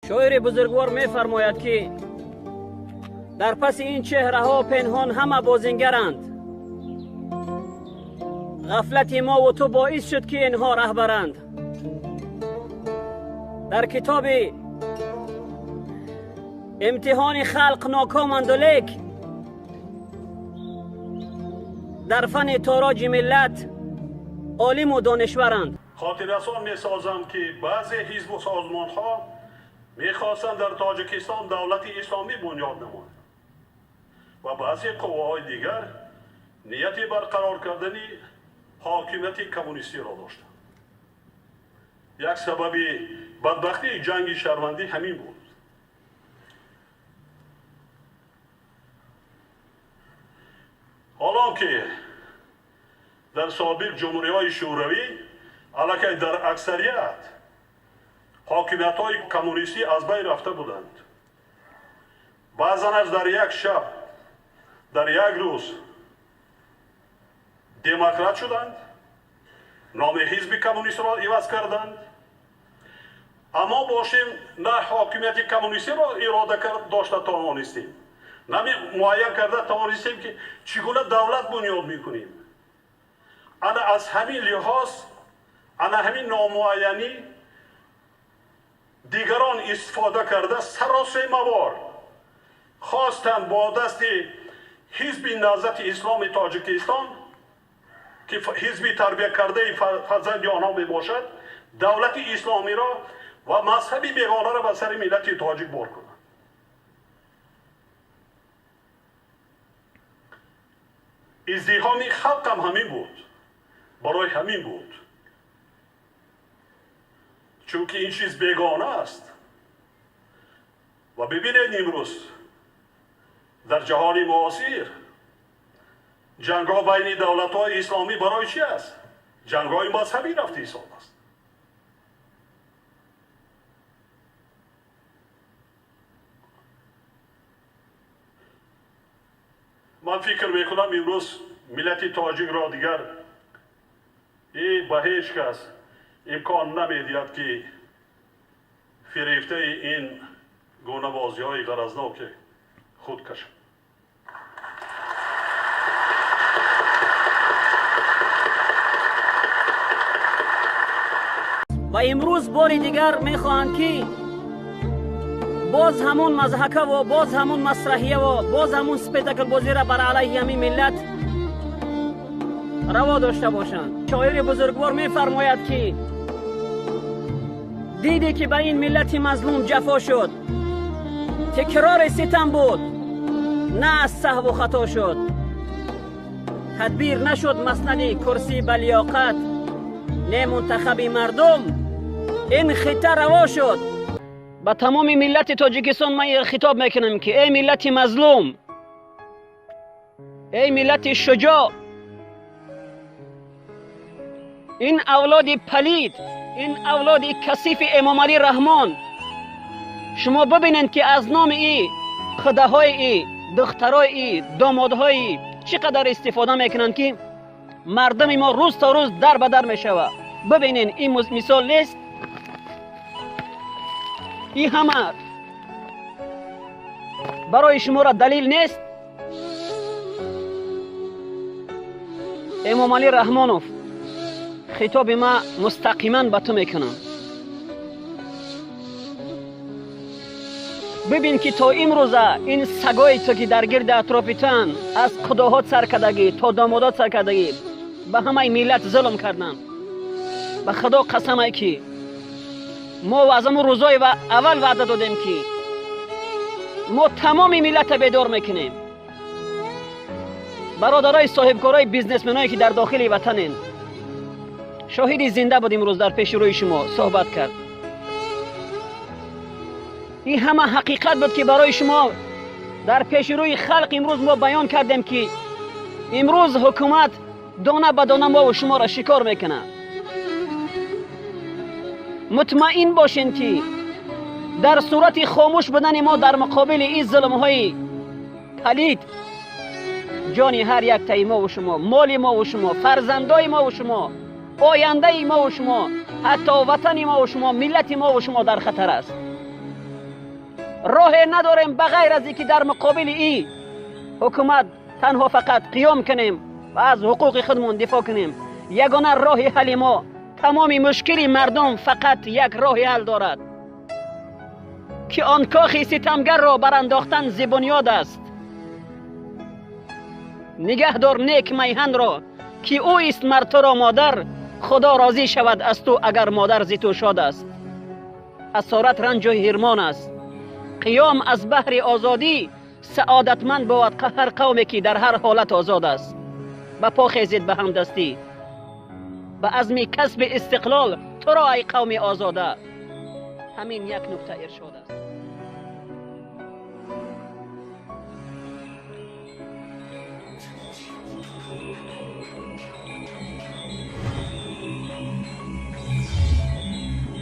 شاعر بزرگوار می‌فرماید که در پس این چهره ها پنهان همه بازنگرند. غفلت ما و تو باعث شد که اینها رهبرند. در کتاب امتحان خلق ناکامند و لیک در فن تاراج ملت عالم و دانشورند. خاطررسان می‌سازم که بعضی حزب و سازمان‌ها می‌خواستند در تاجیکستان دولت اسلامی بنیاد نمایند و بعضی قواهای دیگر نیتی برقرار کردن حاکمیت کمونیستی را داشتند. یک سبب بدبختی جنگ شهروندی همین بود. حالا که در سابق جمهوری‌های شوروی علاقه در اکثریت حاکمیت‌های کمونیستی از بین رفته بودند، بعضاً از در یک شب در یک روز دموکرات شدند، نام حزب کمونیست را عوض کردند. اما باشیم نه حاکمیت کمونیستی را اراده داشته توانستیم، نه معین کرده توانستیم که چگونه دولت بنیاد میکنیم. انا از همین لحاظ، انا همین نامعینی دیگران استفاده کرده سراسر موار خواستند با دست حزب نهضت اسلام تاجیکستان که حزب تربیت کرده فرزند آنها می باشد، دولت اسلامی را و مذهبی بیگانه را به سر ملت تاجیک بار کنند. ازدحام خلق هم همین بود، برای همین بود، چون که این چیز بیگانه است. و ببینید امروز در جهان معاصر جنگ ها بین دولت های اسلامی برای چی است؟ جنگ های مذهبی رفته حساب است. من فکر میکنم امروز ملت تاجیک را دیگر به هیچ کس امکان نمیدهد که فریفته این گونه بازی های غرضناک خود کشد. و امروز بار دیگر میخواهند که باز همون مضحکه و باز همون مسرحیه و باز همون سپیتاکل بازی را بر علیه همین ملت روا داشته باشند. شاعر بزرگوار میفرماید که دیدی که به این ملت مظلوم جفا شد، تکرار ستم بود نه از سهو و خطا شد. تدبیر نشد مسند کرسی بلیاقت، نه منتخب مردم این خطه روا شد. با تمام ملت تاجیکستان من خطاب میکنم که ای ملت مظلوم، ای ملت شجاع، این اولاد پلید، این اولاد کثیف امام علی رحمان، شما ببینید که از نام ای خداهای ای دخترای ای دامادهای چقدر استفاده میکنند که مردم ما روز تا روز در به در میشوه. ببینید این مثال نیست؟ این همه برای شما را دلیل نیست؟ امام علی رحمانوف خطاب ما مستقیما به تو میکنم. ببین که تا امروزه این سگای تو که در گرد اطرافتن از خداهات سرکردگی تا دامادات سرکردگی به همه ملت ظلم کردن. به خدا قسم ای که ما از همون روزای اول وعده دادیم که ما تمام ملت بیدار میکنیم. برادرای صاحبکارای بیزنسمنایی که در داخل وطنن شاهد زنده بود امروز در پیش روی شما صحبت کرد. این همه حقیقت بود که برای شما در پیش روی خلق امروز ما بیان کردیم که امروز حکومت دانه به دانه ما و شما را شکار میکنه. مطمئن باشین که در صورت خاموش بودن ما در مقابل این ظلم های پلید، جان هر یک تای ما و شما، مال ما و شما، فرزندای ما و شما، آینده ما و شما، حتی وطن ما و شما، ملت ما و شما در خطر است. راه نداریم بغیر از اینکه در مقابل این حکومت تنها فقط قیام کنیم و از حقوق خودمون دفاع کنیم. یگانه راه حل ما تمام مشکل مردم فقط یک راه حل دارد که آن کاخ ستمگر را برانداختن ز بنیاد است. نگهدار نیک میهن را که او است مر تو را مادر، خدا راضی شود از تو اگر مادر ز تو شاد است. اسارت رنج و هرمان است، قیام از بحر آزادی سعادتمند بود هر قومی که در هر حالت آزاد است. به پا خیزید به همدستی، به عزم کسب استقلال تو را ای قوم آزاده. همین یک نکته ارشاد است.